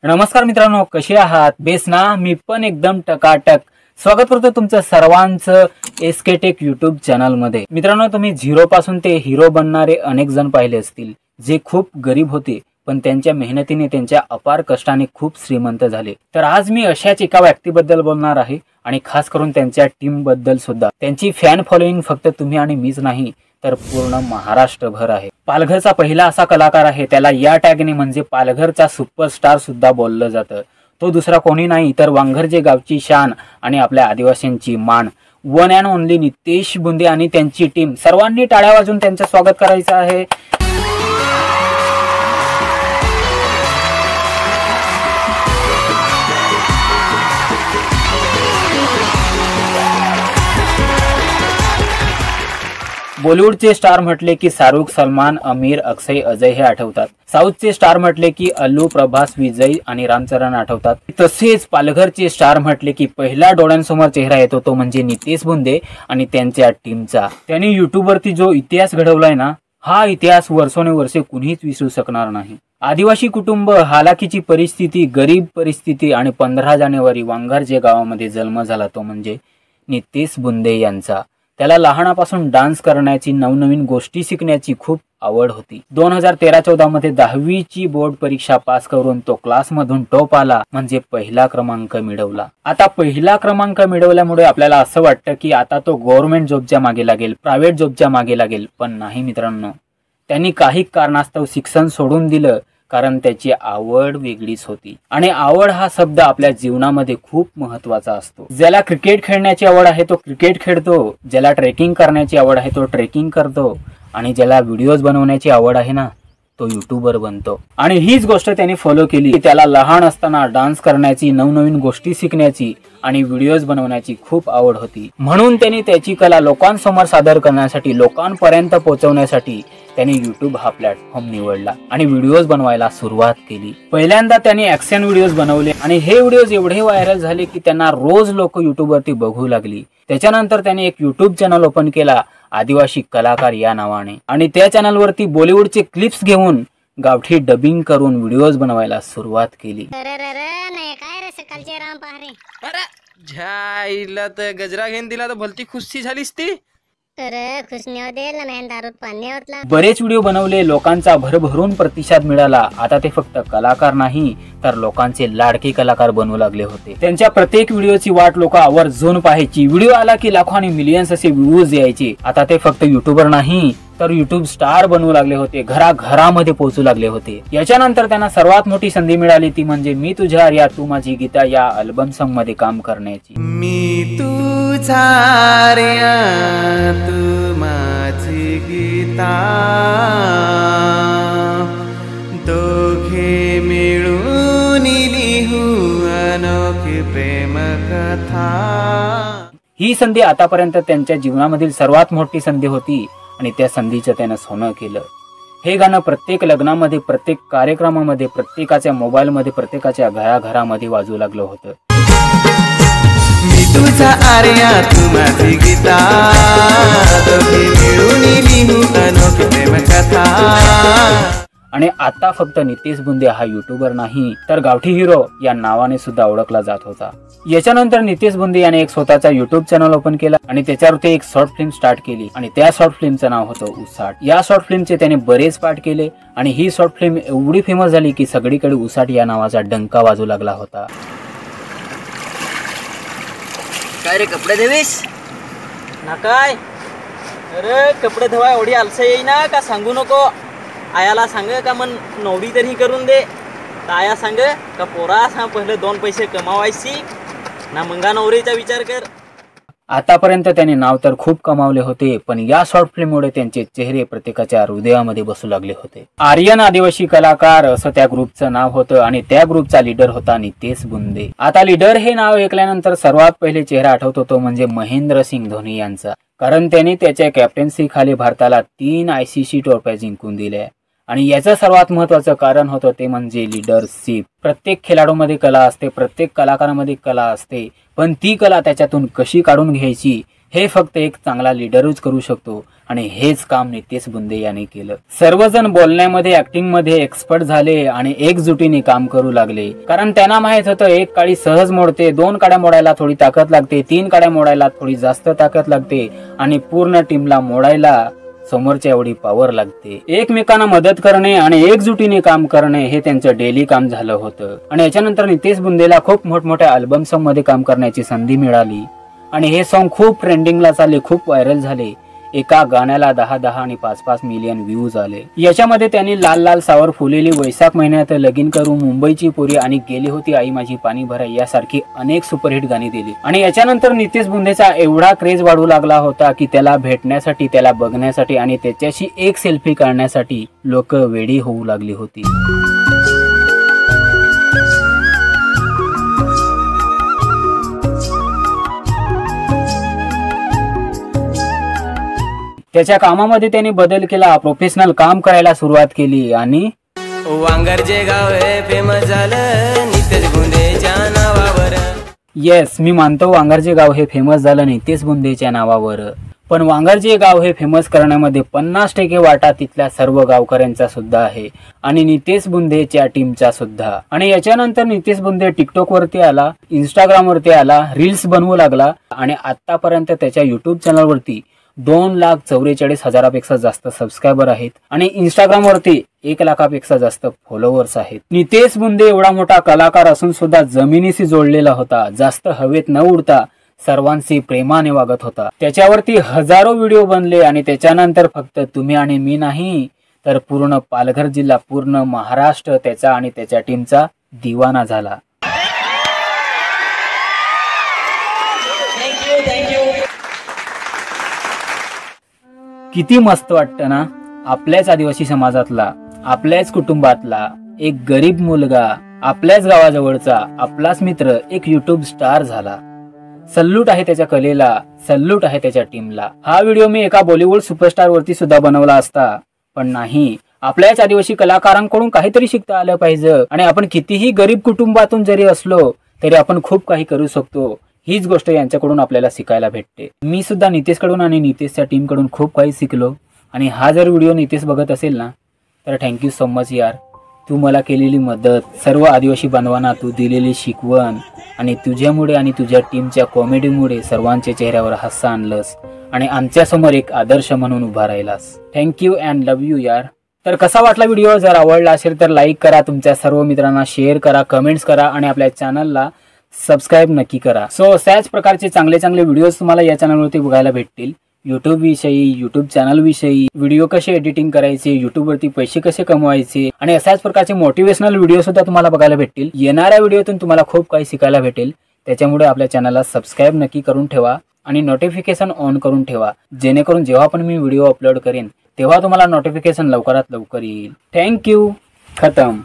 नमस्कार मित्रांनो, कसे आहात? बेस ना? मी पण एकदम टकाटक. स्वागत करतो तुमचं सर्वांचं एसके टेक युट्यूब चॅनल मध्ये. मित्रांनो, तुम्ही झिरो पासून ते हिरो बनणारे अनेक जण पाहिले असतील, जे खूप गरीब होते पण त्यांच्या मेहनतीने, त्यांच्या अपार कष्टाने खूप श्रीमंत झाले. तर आज मी अशाच एका व्यक्तीबद्दल बोलणार आहे आणि खास करून त्यांच्या टीम बद्दल सुद्धा. त्यांची फॅन फॉलोइंग फक्त तुम्ही आणि मीच नाही तर पूर्ण महाराष्ट्रभर आहे. पालघरचा पहिला असा कलाकार आहे, त्याला या टॅगने म्हणजे पालघरचा सुपरस्टार सुद्धा बोललं जातं. तो दुसरा कोणी नाही तर वांघरजे गावची शान आणि आपल्या आदिवासींची मान, वन अँड ओनली नितेश बुंदे आणि त्यांची टीम. सर्वांनी टाळ्या वाजवून त्यांचं स्वागत करायचं आहे. बॉलिवूडचे स्टार म्हटले की शाहरुख, सलमान, आमिर, अक्षय, अजय हे आठवतात. साऊथचे स्टार म्हटले की अल्लू, प्रभास, विजय आणि रामचरण आठवतात. तसेच पालघरचे स्टार म्हटले की पहिला डोळ्यांसमोर चेहरा येतो तो म्हणजे नितेश बुंदे आणि त्यांच्या टीमचा. त्यांनी युट्यूबवरती जो इतिहास घडवलाय ना, हा इतिहास वर्षोनवर्षे कुणीच विसरू शकणार नाही. आदिवासी कुटुंब, हालाकीची परिस्थिती, गरीब परिस्थिती आणि 15 जानेवारी वांघरजे गावामध्ये जन्म झाला तो म्हणजे नितेश बुंदे यांचा. त्याला लहानापासून डान्स करण्याची, नवनवीन गोष्टी शिकण्याची खूप आवड होती. 2013-14 मध्ये 10वीची बोर्ड परीक्षा पास करून तो क्लासमधून टॉप आला, म्हणजे पहिला क्रमांक मिळवला. आता पहिला क्रमांक मिळवल्यामुळे आपल्याला असं वाटतं की आता तो गव्हर्नमेंट जॉबच्या मागे लागेल, प्रायव्हेट जॉबच्या मागे लागेल, पण नाही मित्रांनो. त्यांनी काही कारणास्तव शिक्षण सोडून दिलं, कारण त्याची आवड वेगळीच होती. आणि आवड हा शब्द आपल्या जीवनामध्ये खूप महत्वाचा असतो. ज्याला क्रिकेट खेळण्याची आवड आहे तो क्रिकेट खेळतो, ज्याला ट्रेकिंग करण्याची आवड आहे तो ट्रेकिंग करतो, आणि ज्याला व्हिडिओज बनवण्याची आवड आहे ना, तो युट्यूबर बनतो. आणि हीच गोष्ट त्यांनी फॉलो केली. त्याला लहान असताना डान्स करण्याची, नवनवीन गोष्टी शिकण्याची आणि व्हिडिओज बनवण्याची खूप आवड होती. म्हणून त्यांनी त्याची कला लोकांसमोर सादर करण्यासाठी, लोकांपर्यंत पोहोचवण्यासाठी त्यांनी युट्यूब हा प्लॅटफॉर्म निवडला आणि व्हिडिओज बनवायला सुरुवात केली. पहिल्यांदा त्यांनी ऍक्शन व्हिडिओज बनवले आणि हे व्हिडिओज एवढे व्हायरल झाले की त्यांना रोज लोक युट्यूबवरती बघू लागली. त्याच्यानंतर त्यांनी एक युट्यूब चॅनल ओपन केला, आदिवासी कलाकार या नावाने, आणि त्या चॅनलवरती बॉलिवूडचे क्लिप्स घेऊन गावठी डबिंग करून व्हिडिओज बनवायला सुरुवात केली. तर गजरा घेऊन दिला तर भलती खुशी झालीस ती. बरेच व्हिडिओ बनवले, लोकांचा भरभरून प्रतिसाद मिळाला. आता ते फक्त कलाकार नाही तर लोकांचे लाडके कलाकार बनवू लागले होते. त्यांच्या प्रत्येक व्हिडिओची वाट लोक आवर्जून पाहायची. व्हिडिओ आला की लाखो आणि मिलियन्स असे व्ह्यूज यायचे. आता ते फक्त युट्यूबर नाही तर युट्यूब स्टार बनवू लागले होते, घराघरामध्ये पोहोचू लागले होते. याच्यानंतर त्यांना सर्वात मोठी संधी मिळाली, ती म्हणजे मी तुझ्या आर्या तू माझी गीता या अल्बम सॉन्ग मध्ये काम करण्याची. मी तुझ्या आर्या तू माझी गीता, दोघे मिळून लिहू अनोखी प्रेम कथा. ही संधी आतापर्यंत त्यांच्या जीवनामधील सर्वात मोठी संधी होती आणि त्या संधीचं त्यानं सोनं केलं. हे गाणं प्रत्येक लग्नामध्ये, प्रत्येक कार्यक्रमामध्ये, प्रत्येकाच्या मोबाईलमध्ये, प्रत्येकाच्या घराघरामध्ये वाजू लागलं होतं. मी तुझा आर्या तू माझी गीता, दोघे मिळून लिहू अनोखी प्रेम कथा. आणि आता फक्त नितेश बुंदे हा युट्यूबर नाही तर गावठी हिरो या नावाने सुद्धा ओळखला जात होता. याच्यानंतर नितेश बुंदे याने एक स्वतःचा युट्यूब चॅनल ओपन केला आणि त्याच्यावरती एक शॉर्ट फिल्म स्टार्ट केली आणि त्या शॉर्ट फिल्मचं नाव होतं उसाट. या शॉर्ट फिल्मचे त्याने बरेच पार्ट केले आणि ही शॉर्ट फिल्म एवढी फेमस झाली की सगळीकडे उसाट या नावाचा डंका वाजू लागला होता. काय रे कपडे धुवीस ना काय? अरे कपडे धुवा एवढी आलसा येईना का सांगू नको. आयाला सांग का मन नोकरी तरी करून दे. आया सांग का पोरा सांग पहिले 2 पैसे कमावायची ना, मंगा नवरीचा विचार कर. आतापर्यंत त्याने नाव तर खूप कमावले होते, पण या शॉर्ट फिल्ममुळे त्यांचे चेहरे प्रत्येकाच्या हृदयामध्ये बसू लागले होते. आर्यन आदिवासी कलाकार असं त्या ग्रुपचं नाव होतं आणि त्या ग्रुपचा लीडर होता नितेश बुंदे. आता लीडर हे नाव ऐकल्यानंतर सर्वात पहिले चेहरा आठवतो तो म्हणजे महेंद्रसिंग धोनी यांचा, कारण त्यांनी त्याच्या कॅप्टन्सी खाली भारताला 3 ICC ट्रॉफ्या जिंकून दिल्या. आणि याचं सर्वात महत्वाचं कारण होतं ते म्हणजे लीडरशिप. प्रत्येक खेळाडूमध्ये कला असते, प्रत्येक कलाकारामध्ये कला असते, पण ती कला त्याच्यातून कशी काढून घ्यायची हे फक्त एक चांगला लीडरच करू शकतो. आणि हेच काम नितेश बुंदे यांनी केलं. सर्वजण बोलण्यामध्ये ऍक्टिंग मध्ये एक्सपर्ट झाले आणि एकजुटीने काम करू लागले. कारण त्यांना माहित होतं एक काडी सहज मोडते, 2 काड्या मोडायला थोडी ताकद लागते, 3 काड्या मोडायला थोडी जास्त ताकद लागते आणि पूर्ण टीमला मोडायला समोरच्या एवढी पॉवर लागते. एकमेकांना मदत करणे आणि एकजुटीने काम करणे हे त्यांचं डेली काम झालं होतं. आणि याच्यानंतर नितेश बुंदेला खूप मोठमोठ्या अल्बम सॉन्ग मध्ये काम करण्याची संधी मिळाली आणि हे सॉन्ग खूप ट्रेंडिंगला चालले, खूप व्हायरल झाले. एका गाण्याला 10-10 आणि 5-5 मिलियन व्ह्यूज आले. याच्यामध्ये त्यांनी लाल लाल सावर फुलेली, वैशाख महिन्यात लगीन करू, मुंबईची पोरी आणि गेली होती आई माझी पाणी भराई यासारखी अनेक सुपरहिट गाणी दिली. आणि याच्यानंतर नितेश बुंदेचा एवढा क्रेज वाढू लागला होता की त्याला भेटण्यासाठी, त्याला बघण्यासाठी आणि त्याच्याशी एक सेल्फी काढण्यासाठी लोक वेडी होऊ लागली होती. त्याच्या कामामध्ये त्यांनी बदल केला, प्रोफेशनल काम करायला सुरुवात केली आणि वांगरजे गाव हे फेमस झालं नितेश बुंदेच्या नावावर. येस, मी मानतो वांगरजे गाव हे फेमस झालं नितेश बुंदेच्या नावावर. पण वांगरजे गाव हे फेमस करण्यामध्ये 50% वाटा तिथल्या सर्व गावकऱ्यांचा सुद्धा आहे आणि नितेश बुंदेच्या टीमचा सुद्धा. आणि याच्यानंतर नितेश बुंदे टिकटॉक वरती आला, इंस्टाग्राम वरती आला, रील्स बनवू लागला आणि आतापर्यंत त्याच्या युट्यूब चॅनल वरती 2,44,000पेक्षा जास्त सबस्क्रायबर आहेत आणि इंस्टाग्राम वरती 1 लाखापेक्षा जास्त फॉलोअर्स आहेत. नितेश बुंदे एवढा मोठा कलाकार असून सुद्धा जमिनीशी जोडलेला होता. जास्त हवेत न उडता सर्वांशी प्रेमाने वागत होता. त्याच्यावरती हजारो व्हिडिओ बनले आणि त्याच्यानंतर फक्त तुम्ही आणि मी नाही तर पूर्ण पालघर जिल्हा, पूर्ण महाराष्ट्र त्याचा आणि त्याच्या टीमचा दिवाना झाला. किती मस्त वाटतं ना, आपल्याच आदिवासी समाजातला, आपल्याच कुटुंबातला एक गरीब मुलगा, आपल्याच गावाजवळचा आपलाच मित्र एक युट्यूब स्टार झाला. सल्यूट आहे त्याच्या कलेला, सल्यूट आहे त्याच्या टीमला. हा व्हिडिओ मी एका बॉलिवूड सुपरस्टार वरती सुद्धा बनवला असता, पण नाही, आपल्याच आदिवासी कलाकारांकडून काहीतरी शिकता आलं पाहिजे. आणि आपण कितीही गरीब कुटुंबातून जरी असलो तरी आपण खूप काही करू शकतो. हीच गोष्ट यांच्याकडून आपल्याला शिकायला भेटते. मी सुद्धा नितेशकडून आणि नितेशच्या टीम कडून खूप काही शिकलो. आणि हा जर व्हिडिओ नितेश बघत असेल ना तर थँक्यू सो मच यार. तू मला केलेली मदत, सर्व आदिवासी बांधवांना तू दिलेली शिकवण आणि तुझ्यामुळे आणि तुझ्या टीमच्या कॉमेडीमुळे सर्वांच्या चेहऱ्यावर हास्य आणलंस आणि आमच्यासमोर एक आदर्श म्हणून उभा राहिलास. थँक्यू अँड लव्ह यू यार. तर कसा वाटला व्हिडिओ? जर आवडला असेल तर लाईक करा, तुमच्या सर्व मित्रांना शेअर करा, कमेंट्स करा आणि आपल्या चॅनलला सबस्क्राईब नक्की करा. सो त्याच प्रकारचे चांगले चांगले व्हिडिओज तुम्हाला या चॅनलवरती बघायला भेटतील. युट्यूब विषयी, युट्यूब चॅनल विषयी, व्हिडिओ कसे एडिटिंग करायचे, युट्यूब वरती पैसे कसे कमवायचे आणि अशाच प्रकारचे मोटिवेशनल व्हिडिओ सुद्धा तुम्हाला बघायला भेटतील. येणाऱ्या व्हिडिओतून तुम्हाला खूप काही शिकायला भेटेल. त्याच्यामुळे आपल्या चॅनलला सबस्क्राईब नक्की करून ठेवा आणि नोटिफिकेशन ऑन करून ठेवा, जेणेकरून जेव्हा पण मी व्हिडिओ अपलोड करेन तेव्हा तुम्हाला नोटिफिकेशन लवकरात लवकर येईल. थँक्यू. खतम.